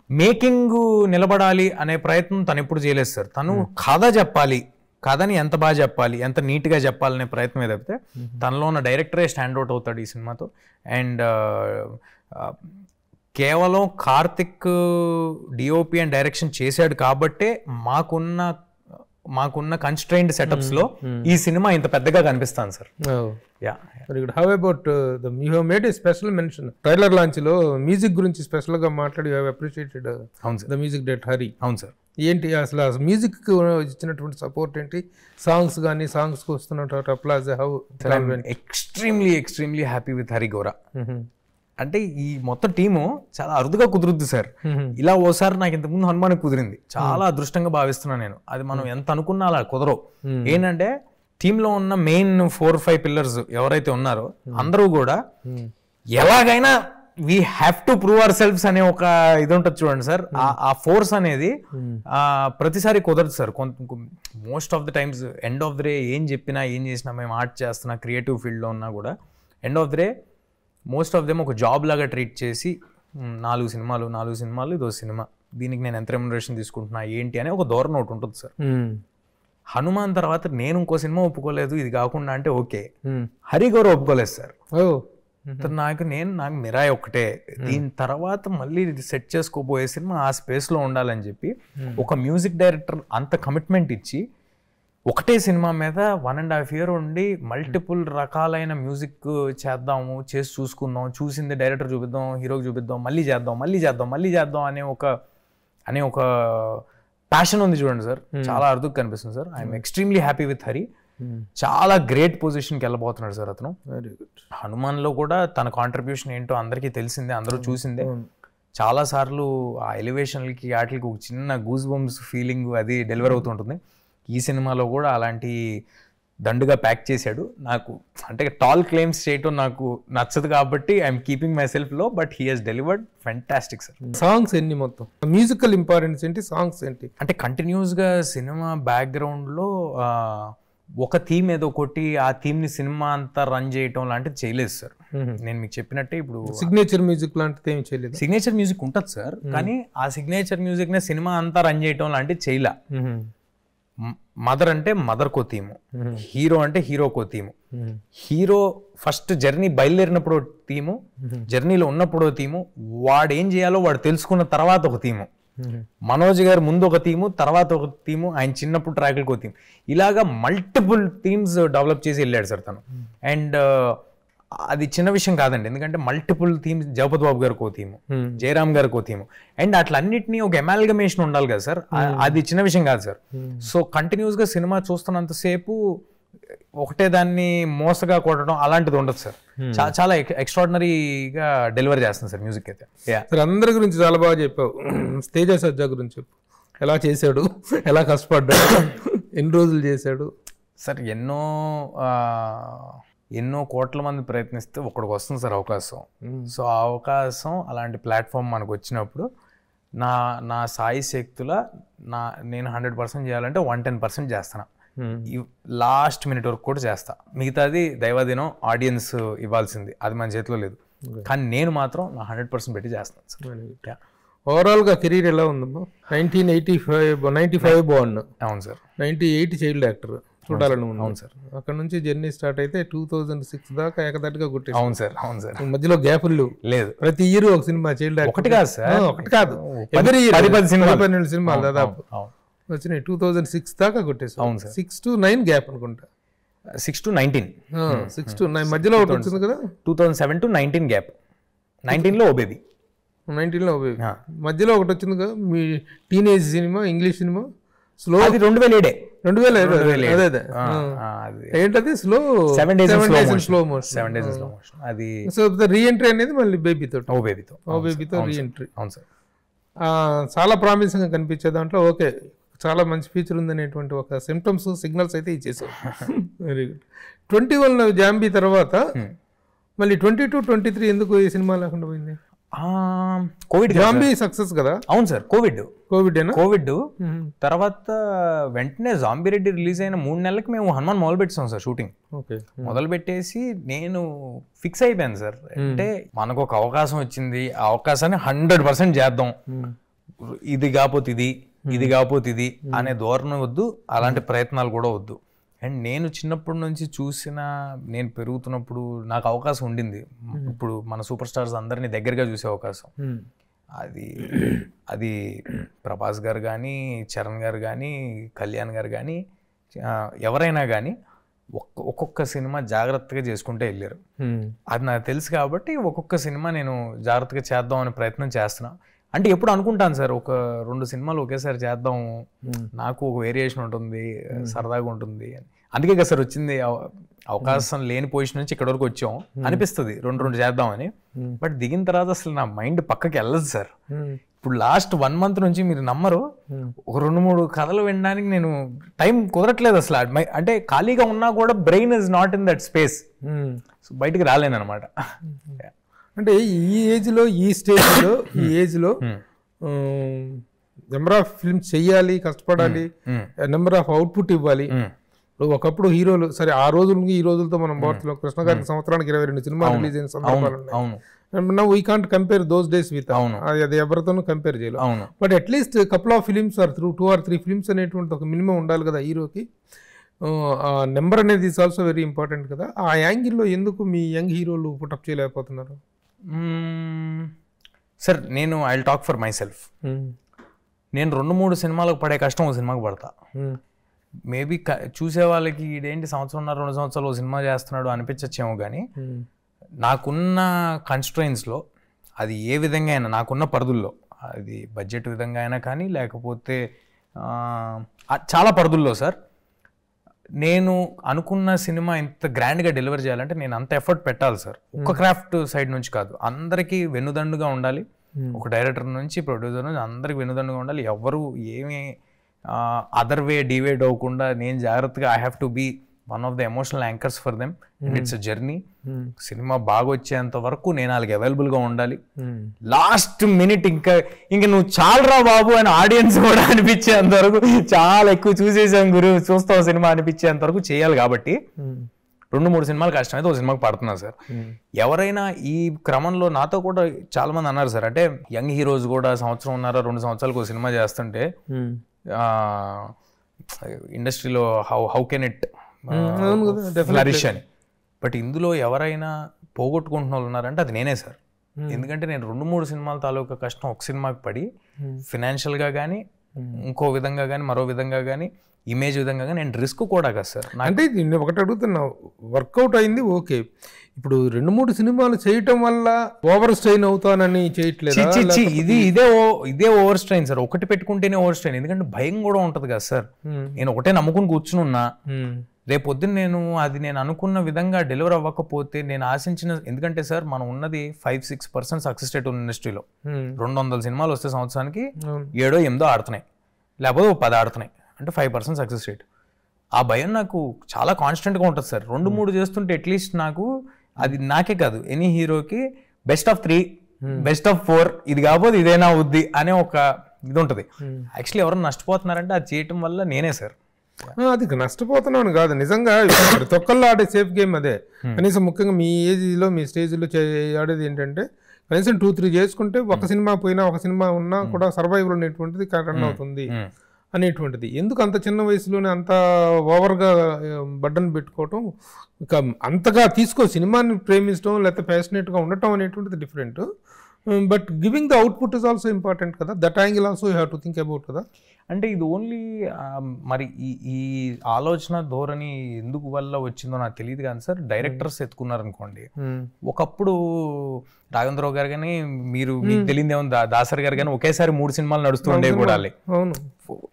S3: మేకింగ్ నిలబడాలి అనే ప్రయత్నం తను ఎప్పుడు చేయలేదు సార్. తను కథ చెప్పాలి, కథని ఎంత బాగా చెప్పాలి, ఎంత నీట్గా చెప్పాలనే ప్రయత్నమే తప్పితే తనలో ఉన్న డైరెక్టరే స్టాండ్అవుట్ అవుతాడు ఈ సినిమాతో. అండ్ కేవలం కార్తిక్ డిఓపి అండ్ డైరెక్షన్ చేశాడు కాబట్టే మాకున్న కన్స్ట్రైన్డ్ సెటప్స్ లో ఈ సినిమా ఇంత పెద్దగా కనిపిస్తాను sir.
S2: How about you have made a special mention trailer launch లో మ్యూజిక్ గురించి స్పెషల్ గా మాట్లాడి you have appreciated the music director Hari.
S3: అవును సార్.
S2: ఏంటి అసలు మ్యూజిక్ ఇచ్చినటువంటి సపోర్ట్ ఏంటి? సాంగ్స్ కానీ సాంగ్స్ కు వస్తున్నటువంటి applause how?
S3: Extremely happy with Hari Gaura. అంటే ఈ మొత్తం టీము చాలా అరుదుగా కుదురుద్ది సార్. ఇలా ఓసారి నాకు ఇంతకుముందు హనుమాన్ కుదిరింది, చాలా అదృష్టంగా భావిస్తున్నాను నేను. అది మనం ఎంత అనుకున్నా అలా కుదరవు. ఏంటంటే టీంలో ఉన్న మెయిన్ 4-5 పిల్లర్స్ ఎవరైతే ఉన్నారో అందరూ కూడా ఎలాగైనా we have to prove ourselves అనే ఒక ఇది ఉంటుంది చూడండి సార్. ఆ ఫోర్స్ అనేది ప్రతిసారి కుదరదు sir. Most of the times end of the day ఏం చెప్పినా ఏం చేసినా, మేము ఆర్ట్ చేస్తున్నా క్రియేటివ్ ఫీల్డ్లో ఉన్నా కూడా end of the day most of them ఒక జాబ్ లాగా ట్రీట్ చేసి 4 సినిమాలు ఇదో సినిమా, దీనికి నేను ఎంత రెమ్యునరేషన్ తీసుకుంటున్నా ఏంటి అనే ఒక ధోరణి ఒకటి ఉంటుంది సార్. హనుమాన్ తర్వాత నేను ఇంకో సినిమా ఒప్పుకోలేదు ఇది కాకుండా అంటే ఓకే, హరి గౌరవ్ ఒప్పుకోలేదు సార్. నాకు మిరాయ్ ఒకటే, దీని తర్వాత మళ్ళీ సెట్ చేసుకోబోయే సినిమా ఆ స్పేస్లో ఉండాలని చెప్పి ఒక మ్యూజిక్ డైరెక్టర్ అంత కమిట్మెంట్ ఇచ్చి ఒకటే సినిమా మీద 1.5 year ఉండి మల్టిపుల్ రకాలైన మ్యూజిక్ చేసి చూసుకుందాం, చూసింది డైరెక్టర్ చూపిద్దాం, హీరోకి చూపిద్దాం, మళ్ళీ చేద్దాం అనే ఒక ప్యాషన్ ఉంది చూడండి సార్. చాలా అరుదుగా కనిపిస్తుంది sir. I'm extremely happy with Hari. చాలా గ్రేట్ పొజిషన్కి వెళ్ళబోతున్నాడు సార్ అతను. హనుమాన్ లో కూడా తన కాంట్రిబ్యూషన్ ఏంటో అందరికీ తెలిసిందే, అందరూ చూసిందే. చాలా సార్లు ఆ ఎలివేషన్లకి వాటికి ఒక చిన్న గూస్ బంప్స్ ఫీలింగ్ అది డెలివర్ అవుతుంటుంది. ఈ సినిమాలో కూడా అలాంటి దండుగా ప్యాక్ చేశాడు. నాకు అంటే టాల్ క్లెయిమ్స్ చేయటం నాకు నచ్చదు కాబట్టి I'm keeping myself low, but he has delivered fantastic sir.
S2: Songs ఎన్ని మొత్తం మ్యూజికల్ ఇంపార్టెన్స్ ఏంటి, సాంగ్స్ ఏంటి?
S3: అంటే కంటిన్యూస్ గా సినిమా బ్యాక్గ్రౌండ్ లో ఒక థీమ్ ఏదో కొట్టి ఆ థీమ్ ని సినిమా అంతా రన్ చేయటం లాంటిది చేయలేదు సార్. నేను మీకు చెప్పినట్టే ఇప్పుడు
S2: సిగ్నేచర్ మ్యూజిక్ లాంటిది ఏమి చేయలేదు.
S3: సిగ్నేచర్ మ్యూజిక్ ఉంటుంది సార్, కానీ ఆ సిగ్నేచర్ మ్యూజిక్ నే సినిమా అంతా రన్ చేయటం లాంటిది చేయలే. మదర్ అంటే మదర్కో థీము, హీరో అంటే హీరోకో థీము. హీరో ఫస్ట్ జర్నీ బయలుదేరినప్పుడు థీము, జర్నీలో ఉన్నప్పుడు థీము, వాడు ఏం చేయాలో వాడు తెలుసుకున్న తర్వాత ఒక థీము. మనోజ్ గారు ముందు ఒక థీము, తర్వాత ఒక థీము, ఆయన చిన్నప్పుడు ట్రాక్లకు ఒక థీమ్, ఇలాగా మల్టిపుల్ థీమ్స్ డెవలప్ చేసి వెళ్ళాడు సార్ తను. అండ్ అది చిన్న విషయం కాదండి, ఎందుకంటే మల్టిపుల్ థీమ్స్, జగపతి బాబు గారికి ఓ థీము, జయరామ్ గారికి ఓ థీము, అండ్ అట్లన్నిటినీ ఒక ఎమాల్గమేషన్ ఉండాలి కదా సార్. అది చిన్న విషయం కాదు సార్. సో కంటిన్యూస్ గా సినిమా చూస్తున్నంతసేపు ఒకటే దాన్ని మోసగా కొట్టడం అలాంటిది ఉండదు సార్. చాలా ఎక్స్ట్రాడినరీగా డెలివర్ చేస్తుంది సార్ మ్యూజిక్ అయితే.
S2: సార్ అందరి గురించి చాలా బాగా చెప్పావు. తేజ సజ్జా గురించి చెప్పు. ఎలా చేశాడు, ఎలా కష్టపడ్డాడు, ఎన్ని రోజులు చేశాడు?
S3: సార్ ఎన్నో కోట్ల మంది ప్రయత్నిస్తే ఒకడికి వస్తుంది సార్ అవకాశం. సో ఆ అవకాశం అలాంటి ప్లాట్ఫామ్ మనకు వచ్చినప్పుడు నా సాయి శక్తుల నేను 100% చేయాలంటే 110% చేస్తాను. లాస్ట్ మినిట్ వరకు కూడా చేస్తా. మిగతాది దైవాధీనం, ఆడియన్స్ ఇవ్వాల్సింది, అది మన చేతిలో లేదు. కానీ నేను మాత్రం నా 100% పెట్టి చేస్తాను సార్.
S2: ఓవరాల్గా కెరీర్ ఎలా ఉందమ్మా? 95 బాగున్నా.
S3: అవును సార్.
S2: 98 చైల్డ్ యాక్టర్ చూడాలని ఉంది.
S3: అవును సార్.
S2: అక్కడ నుంచి జర్నీ స్టార్ట్ అయితే 2006 దాకా ఏకదాటిగా కొట్టేసి.
S3: అవును సార్. అవును సార్.
S2: మధ్యలో గ్యాపులు లేదు. ప్రతి ఇయర్ ఒక సినిమా చైల్డ్ యాక్టర్.
S3: ఒకటి కాదు సార్,
S2: ఒకటి కాదు, ఎవరి ఇయర్ 10-12 సినిమాలు దాదాపు వచ్చినాయి. 2006 దాకా కొట్టేసి.
S3: అవును సార్.
S2: 6 to 9 గ్యాప్ అనుకుంటా.
S3: 6 to 19.
S2: 6 to 9 మధ్యలో ఒకటి వచ్చింది కదా.
S3: 2007 to 19 గ్యాప్. 19లో ఓ బేబీ.
S2: 19లో ఓ బేబీ. మధ్యలో ఒకటి వచ్చింది కదా మీ teenage cinema, English cinema slow.
S3: అది 2007.
S2: 2007. అదే ఏంటది slow
S3: 7 days
S2: slow motion.
S3: 7 days slow motion. అది
S2: సో రీఎంట్రీ అనేది మళ్ళీ బేబీతో.
S3: ఓ బేబీతో
S2: రీఎంట్రీ.
S3: అవును సార్.
S2: చాలా ప్రామిసింగ్గా కనిపించే దాంట్లో ఓకే చాలా మంచి ఫీచర్ ఉందనేటువంటి ఒక సిమ్టమ్స్, సిగ్నల్స్ అయితే ఇచ్చేసావు. Very good. 21 జాంబీ తర్వాత మళ్ళీ 22, 23 ఎందుకు ఈ సినిమా లేకుండా పోయింది?
S3: కోవిడ్.
S2: జాంబీ సక్సెస్ కదా.
S3: అవును సార్. కోవిడ్ తర్వాత వెంటనే జాంబీ రెడ్డి రిలీజ్ అయిన 3 నెలలకి మేము హనుమాన్ మొదలు పెట్టాం సార్ షూటింగ్. మొదలు పెట్టేసి నేను ఫిక్స్ అయిపోయాను సార్. అంటే మనకు ఒక అవకాశం వచ్చింది, ఆ అవకాశాన్ని 100% చేద్దాం, ఇది కాకపోతే ఇది కాకపోతే ఇది అనే ధోరణి వద్దు, అలాంటి ప్రయత్నాలు కూడా వద్దు. అండ్ నేను చిన్నప్పటి నుంచి నేను పెరుగుతున్నప్పుడు నాకు అవకాశం ఉండింది. ఇప్పుడు మన సూపర్ స్టార్స్ అందరినీ దగ్గరగా చూసే అవకాశం. అది ప్రభాస్ గారు కానీ, చరణ్ గారు కానీ, కళ్యాణ్ గారు కానీ, ఎవరైనా కానీ ఒక్కొక్క సినిమా జాగ్రత్తగా చేసుకుంటే వెళ్ళారు. అది నాకు తెలుసు కాబట్టి ఒక్కొక్క సినిమా నేను జాగ్రత్తగా చేద్దాం అనే ప్రయత్నం చేస్తున్నా. అంటే ఎప్పుడు అనుకుంటాను సార్, ఒక 2 సినిమాలు ఒకేసారి చేద్దాం, నాకు ఒక వేరియేషన్ ఉంటుంది, సరదాగా ఉంటుంది అని. అందుకే కదా సార్ వచ్చింది. అవకాశం లేని పొజిషన్ నుంచి ఇక్కడ వరకు వచ్చాం అనిపిస్తుంది 2 చేద్దామని. బట్ దిగిన తర్వాత అసలు నా మైండ్ పక్కకి వెళ్ళదు సార్. ఇప్పుడు లాస్ట్ 1 month నుంచి మీరు నమ్మరు, ఒక 2-3 కథలు వినడానికి నేను టైం కుదరట్లేదు అసలు. అంటే ఖాళీగా ఉన్నా కూడా brain is not in that space. So బయటికి రాలేను అనమాట.
S2: అంటే ఈ ఏజ్లో, ఈ స్టేజ్లో, ఈ ఏజ్లో నెంబర్ ఆఫ్ ఫిల్మ్స్ చెయ్యాలి, కష్టపడాలి, నెంబర్ ఆఫ్ అవుట్పుట్ ఇవ్వాలి. ఇప్పుడు ఒకప్పుడు హీరోలు సరే ఆ రోజులకి ఈ రోజులతో మనం భారత్లో కృష్ణ గారికి సంవత్సరానికి 22 సినిమాలు రిలీజ్ అయిన సందర్భాలు ఉన్నాయి. We can't compare those days with. అది ఎవరితోనూ కంపేర్ చేయలేదు. But at least couple of films or 2 or 3 films అనేటువంటి ఒక మినిమం ఉండాలి కదా హీరోకి. ఆ నెంబర్ అనేది ఈజ్ ఆల్సో వెరీ ఇంపార్టెంట్ కదా. ఆ యాంగిల్లో ఎందుకు మీ యంగ్ హీరోలు పుటప్ చేయలేకపోతున్నారు?
S3: సార్ నేను I will talk for my self. నేను 2-3 సినిమాలకు పడే కష్టం ఒక సినిమాకి పడతా. మేబీ చూసే వాళ్ళకి ఇదేంటి 1.5-2 సంవత్సరాలు ఒక సినిమా చేస్తున్నాడు అనిపించచ్చేమో, కానీ నాకున్న కన్స్ట్రెయిన్స్లో అది ఏ విధంగా అయినా, నాకున్న పరిధుల్లో, అది బడ్జెట్ విధంగా అయినా కానీ లేకపోతే చాలా పరిధుల్లో సార్, నేను అనుకున్న సినిమా ఇంత గ్రాండ్గా డెలివర్ చేయాలంటే నేను అంత ఎఫర్ట్ పెట్టాలి సార్. ఒక్క క్రాఫ్ట్ సైడ్ నుంచి కాదు, అందరికీ వెన్నుదండుగా ఉండాలి. ఒక డైరెక్టర్ నుంచి ప్రొడ్యూసర్ నుంచి అందరికి వెన్నుదండుగా ఉండాలి. ఎవరు ఏమీ అదర్ వే డివైడ్ అవ్వకుండా నేను జాగ్రత్తగా I have to be one of the emotional anchors for them. And it's a journey. Cinema బాగా వచ్చేంత వరకు నేను వాళ్ళకి అవైలబుల్గా ఉండాలి. లాస్ట్ మినిట్ ఇంకా నువ్వు చాలరా బాబు అని ఆడియన్స్ కూడా అనిపించేంత వరకు, చాలా ఎక్కువ చూసేసాం గురు, చూస్తావు సినిమా అనిపించేంత వరకు చేయాలి. కాబట్టి 2-3 సినిమాలు కష్టమైతే ఒక సినిమాకి పడుతున్నా సార్. ఎవరైనా ఈ క్రమంలో నాతో కూడా చాలా మంది అన్నారు సార్, అంటే యంగ్ హీరోస్ కూడా 1.5-2 సంవత్సరాలకు ఒక సినిమా చేస్తుంటే ఇండస్ట్రీలో హౌ కెన్ ఇట్ ఫ్లరిష్ అని. బట్ ఇందులో ఎవరైనా పోగొట్టుకుంటున్న వాళ్ళు ఉన్నారంటే అది నేనే సార్. ఎందుకంటే నేను 2-3 సినిమాల తాలూకా కష్టం ఒక సినిమాకి పడి ఫినాన్షియల్గా కానీ, ఇంకో విధంగా కానీ, మరో విధంగా కానీ, ఇమేజ్ విధంగా కానీ నేను రిస్క్ కూడా కదా సార్.
S2: అంటే నేను ఒకటి అడుగుతున్నా, వర్కౌట్ అయింది ఓకే, ఇప్పుడు 2-3 సినిమాలు చేయటం వల్ల ఓవర్ స్ట్రెయిన్ అవుతానని చేయట్లేదు.
S3: ఇదే ఓవర్ స్ట్రెయిన్ సార్. ఒకటి పెట్టుకుంటేనే ఓవర్ స్ట్రెయిన్. ఎందుకంటే భయం కూడా ఉంటది కదా సార్. నేను ఒకటే నమ్ముకుని కూర్చుని ఉన్నా, రేపొద్దున నేను అనుకున్న విధంగా డెలివర్ అవ్వకపోతే నేను ఆశించిన, ఎందుకంటే సార్ మనం ఉన్నది 5-6% సక్సెస్ రేట్ ఉన్న ఇండస్ట్రీలో. 200 సినిమాలు వస్తే సంవత్సరానికి 7-8 ఆడుతున్నాయి. లేకపోతే 10 ఆడుతున్నాయి అంటే 5% సక్సెస్ రేట్. ఆ భయం నాకు చాలా కాన్స్టెంట్గా ఉంటుంది సార్. 2-3 చేస్తుంటే అట్లీస్ట్ నాకు అది నాకే కాదు ఎనీ హీరోకి బెస్ట్ ఆఫ్ 3 బెస్ట్ ఆఫ్ 4 ఇది కాకపోతే ఇదేనా అవుద్ది అనే ఒక ఇది ఉంటుంది. యాక్చువల్లీ ఎవరైనా నష్టపోతున్నారంటే అది చేయటం వల్ల నేనే సార్.
S2: అది నష్టపోతున్నాను కాదు, నిజంగా ప్రతి ఒక్కళ్ళు ఆడే సేఫ్ గేమ్ అదే. కనీసం ముఖ్యంగా మీ ఏజ్లో మీ స్టేజ్లో ఆడేది ఏంటంటే కనీసం 2-3 చేసుకుంటే ఒక సినిమా పోయినా ఒక సినిమా ఉన్నా కూడా సర్వైవల్ అనేటువంటిది రన్ అవుతుంది అనేటువంటిది. ఎందుకు అంత చిన్న వయసులోనే అంత ఓవర్గా బడ్డను పెట్టుకోవటం, ఇక అంతగా సినిమాని ప్రేమించడం లేకపోతే ప్యాషనేట్గా ఉండటం అనేటువంటిది different. But giving the output is also important కదా, that angle also you have to think about కదా.
S3: అంటే ఇది ఓన్లీ మరి ఈ ఆలోచన ధోరణి ఎందుకు వల్ల వచ్చిందో నాకు తెలియదు కానీ సార్, డైరెక్టర్స్ ఎత్తుకున్నారనుకోండి. ఒకప్పుడు రాఘవేంద్రరావు గారు కానీ మీకు తెలియదేమో దాసరి గారు కానీ ఒకేసారి 3 సినిమాలు నడుస్తూ ఉండేవి కూడా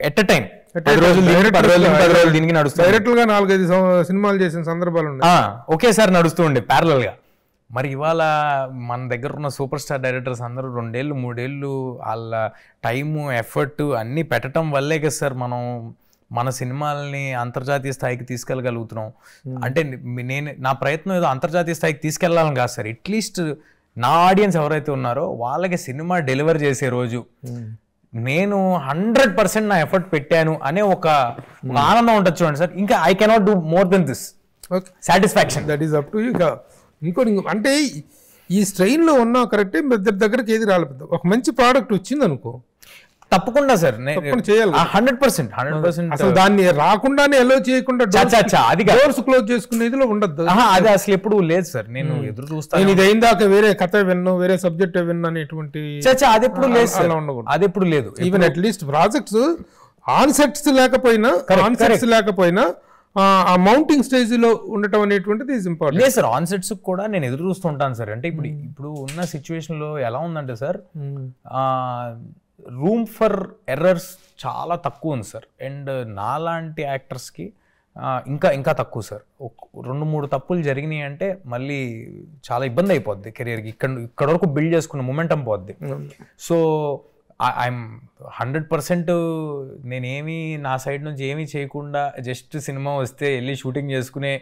S3: ఎట్ ఎ టైం. 10 రోజులు దీనికి నడుస్తుంది.
S2: డైరెక్టర్ గా 4-5 సినిమాలు చేసిన సందర్భాలు ఉన్నాయి,
S3: ఒకేసారి నడుస్తూ ఉండే ప్యారలల్ గా. మరి ఇవాళ మన దగ్గర ఉన్న సూపర్ స్టార్ డైరెక్టర్స్ అందరూ 2 ఏళ్ళు 3 ఏళ్ళు వాళ్ళ టైము ఎఫర్ట్ అన్నీ పెట్టడం వల్లే కదా సార్ మనం మన సినిమాలని అంతర్జాతీయ స్థాయికి తీసుకెళ్ళగలుగుతున్నాం. అంటే నా ప్రయత్నం ఏదో అంతర్జాతీయ స్థాయికి తీసుకెళ్ళాలని కాదు సార్, అట్లీస్ట్ నా ఆడియన్స్ ఎవరైతే ఉన్నారో వాళ్ళకి సినిమా డెలివర్ చేసే రోజు నేను 100% నా ఎఫర్ట్ పెట్టాను అనే ఒక ఆనందం ఉంటుంది చూడండి సార్. ఇంకా I cannot do more than this satisfaction.
S2: That is up to you. ఇంకోటి అంటే ఈ స్ట్రెయిన్లో ఉన్నా కరెక్టే, దగ్గరికి ఏది రాలేదు. ఒక మంచి ప్రోడక్ట్ వచ్చింది అనుకో,
S3: తప్పకుండా సార్
S2: చేయాలి
S3: 100%.
S2: అసలు దాన్ని రాకుండానే ఎలో చేయకుండా డోర్స్ క్లోజ్ చేసుకునేదిలో ఉండద్దు.
S3: అది అసలు ఎప్పుడు లేదు సార్. నేను ఎదురు చూస్తాను,
S2: ఇది అయిందాక వేరే కథ విన్ను వేరే సబ్జెక్ట్ విన్ను అనేటువంటి
S3: అది ఎప్పుడు లేదు సార్. అది ఎప్పుడు లేదు.
S2: ఈవెన్ అట్లీస్ట్ ప్రాజెక్ట్స్ ఆన్సెట్స్ లేకపోయినా ఆ మౌంటింగ్ స్టేజ్ లో ఉండటం అనేటువంటిది ఈజ్ ఇంపార్టెంట్.
S3: లేదు సార్, ఆన్ సెట్స్ కూడా నేను ఎదురు చూస్తుంటాను సార్. అంటే ఇప్పుడు ఉన్న సిచ్యువేషన్ లో ఎలా ఉందంటే సార్, రూమ్ ఫర్ ఎర్రర్స్ చాలా తక్కువ ఉంది సార్. అండ్ నాలాంటి యాక్టర్స్కి ఇంకా తక్కువ సార్. 2-3 తప్పులు జరిగినాయి అంటే మళ్ళీ చాలా ఇబ్బంది అయిపోద్ది కెరియర్కి. ఇక్కడ వరకు బిల్డ్ చేసుకున్న మొమెంటం పోద్ది. సో ఐఎమ్ 100% నేనేమి నా సైడ్ నుంచి ఏమీ చేయకుండా జస్ట్ సినిమా వస్తే వెళ్ళి షూటింగ్ చేసుకునే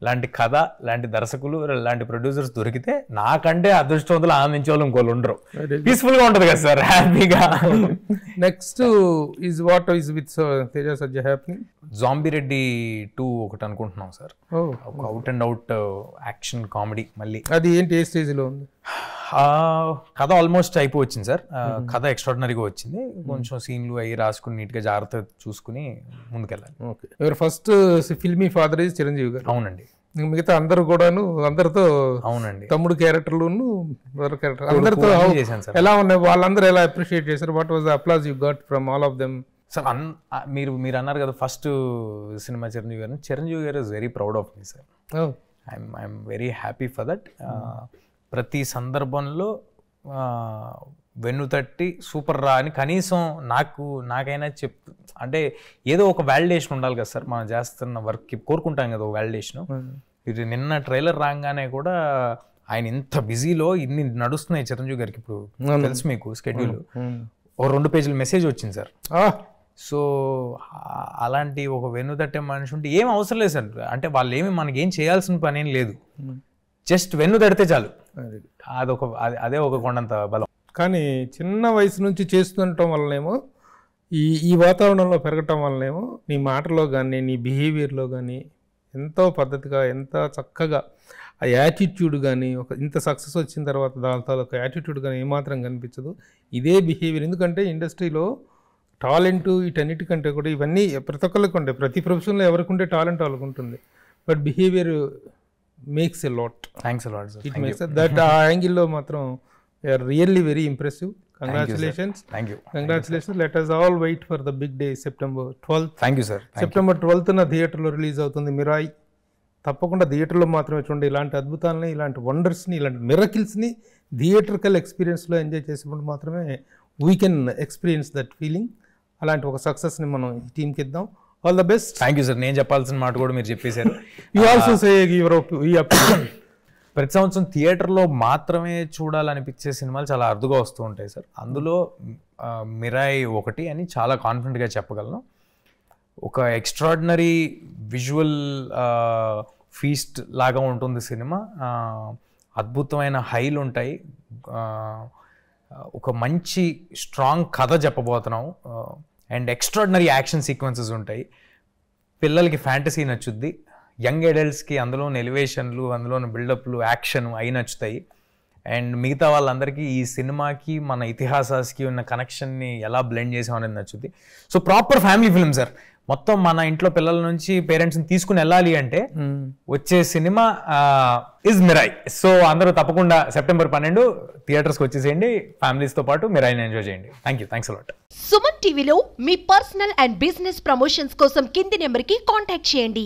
S3: లాంటి కథ, లాంటి దర్శకులు, లాంటి ప్రొడ్యూసర్స్ దొరికితే నాకంటే అదృష్టవంతులు ఆనందించే వాళ్ళు ఇంకోళ్ళు ఉండరు. పీస్ఫుల్ గా ఉంటుంది కదా సార్, హ్యాపీగా.
S2: Next is what is with Teja Sajja happening?
S3: Zombie Reddy 2 ఒకటి అనుకుంటున్నాం sir. Out and out action comedy. మళ్ళీ
S2: అది ఏంటి, ఏ స్టేజ్ లో ఉంది?
S3: కథ ఆల్మోస్ట్ అయిపోవచ్చింది సార్. కథ ఎక్స్ట్రాడినరీగా వచ్చింది. కొంచెం సీన్లు అవి రాసుకుని నీట్గా జాగ్రత్త చూసుకుని ముందుకెళ్ళాలి.
S2: ఓకే. ఎవరు first filmy father is Chiranjeevi గారు?
S3: అవునండి.
S2: మిగతా అందరూ కూడాను అందరితో,
S3: అవునండి,
S2: తమ్ముడు క్యారెక్టర్లు క్యారెక్టర్ అందరితో
S3: చేశాను సార్.
S2: ఎలా ఉన్నాయి, వాళ్ళందరూ ఎలా అప్రిషియేట్ చేశారు? What was the applause you got from all of them?
S3: Sir మీరు అన్నారు కదా ఫస్ట్ సినిమా చిరంజీవి గారు. చిరంజీవి గారు is very proud of me sir. I'm very happy for that. ప్రతి సందర్భంలో వెన్నుతట్టి సూపర్ రా అని కనీసం నాకైనా అంటే ఏదో ఒక వ్యాలిడేషన్ ఉండాలి కదా సార్. మనం చేస్తున్న వర్క్కి కోరుకుంటాం కదా ఒక వ్యాలిడేషన్. ఇది నిన్న ట్రైలర్ రాగానే కూడా ఆయన ఇంత బిజీలో ఇన్ని నడుస్తున్నాయి చిరంజీవి గారికి. ఇప్పుడు తెలుసు మీకు స్కెడ్యూల్, ఒక 2 పేజీల మెసేజ్ వచ్చింది సార్. సో అలాంటి ఒక వెన్నుతట్టే మనిషి ఉంటే ఏం అవసరం లేదు సార్. అంటే వాళ్ళు మనకేం చేయాల్సిన పని ఏం లేదు, జస్ట్ వెన్ను తడితే చాలు. అదే ఒక కొండంత బలం.
S2: కానీ చిన్న వయసు నుంచి చేస్తుండటం వల్లనేమో ఈ వాతావరణంలో పెరగటం వల్లనేమో నీ మాటలో కానీ నీ బిహేవియర్లో కానీ ఎంతో పద్ధతిగా, ఎంత చక్కగా ఆ యాటిట్యూడ్ కానీ, ఇంత సక్సెస్ వచ్చిన తర్వాత దాంతో ఒక యాటిట్యూడ్ కానీ ఏమాత్రం కనిపించదు. ఇదే బిహేవియర్. ఎందుకంటే ఇండస్ట్రీలో టాలెంట్ వీటన్నిటికంటే కూడా ఇవన్నీ ప్రతి ఒక్కరికి ఉంటాయి. ప్రతి ప్రొఫెషన్లో ఎవరికి ఉంటే టాలెంట్ వాళ్ళకు ఉంటుంది. But behaviour makes a lot.
S3: Thanks lot sir.
S2: It makes that. ఆ యాంగిల్లో మాత్రం you are really very impressive. Congratulations.
S3: Thank you.
S2: Congratulations. Let us all wait for the big day, September 12th.
S3: Thank you sir.
S2: September 12th థియేటర్లో release అవుతుంది మిరాయి. తప్పకుండా థియేటర్లో మాత్రమే చూడండి. ఇలాంటి అద్భుతాలని, ఇలాంటి వండర్స్ని, ఇలాంటి మిరకిల్స్ని థియేటర్కల్ ఎక్స్పీరియన్స్లో ఎంజాయ్ చేసినప్పుడు మాత్రమే we can experience that feeling. అలాంటి ఒక సక్సెస్ని మనం ఈ టీంకి ఇద్దాం. All the best.
S3: Thank you sir. నేను చెప్పాల్సిన మాట కూడా మీరు చెప్పేశారు.
S2: యూ ఆల్సో సే
S3: ప్రతి సంవత్సరం థియేటర్లో మాత్రమే చూడాలనిపించే సినిమాలు చాలా అరుదుగా వస్తూ ఉంటాయి సార్. అందులో మిరాయ్ ఒకటి అని చాలా కాన్ఫిడెంట్గా చెప్పగలను. ఒక ఎక్స్ట్రాడినరీ విజువల్ ఫీస్ట్ లాగా ఉంటుంది సినిమా. అద్భుతమైన హైలు ఉంటాయి. ఒక మంచి స్ట్రాంగ్ కథ చెప్పబోతున్నాం. అండ్ ఎక్స్ట్రాడినరీ యాక్షన్ సీక్వెన్సెస్ ఉంటాయి. పిల్లలకి ఫ్యాంటసీ నచ్చుద్ది, యంగ్ అడల్ట్స్కి అందులోని ఎలివేషన్లు, అందులోని బిల్డప్లు, యాక్షన్ అవి నచ్చుతాయి. అండ్ మిగతా వాళ్ళందరికీ ఈ సినిమాకి మన ఇతిహాసాస్కి ఉన్న కనెక్షన్ని ఎలా బ్లెండ్ చేసామనేది నచ్చుద్ది. So proper family film sir. మొత్తం మన ఇంట్లో పిల్లల నుంచి పేరెంట్స్ని తీసుకుని వెళ్ళాలి అంటే వచ్చే సినిమా ఇస్ మిరాయ్. సో అందరూ తప్పకుండా సెప్టెంబర్ 12 థియేటర్స్కి వచ్చేసేయండి. ఫ్యామిలీస్తో పాటు మిరాయ్ని ఎంజాయ్ చేయండి. Thanks a lot.
S5: సుమన్ టీవీలో మీ పర్సనల్ అండ్ బిజినెస్ ప్రమోషన్స్ కోసం కింది నెంబర్కి కాంటాక్ట్ చేయండి.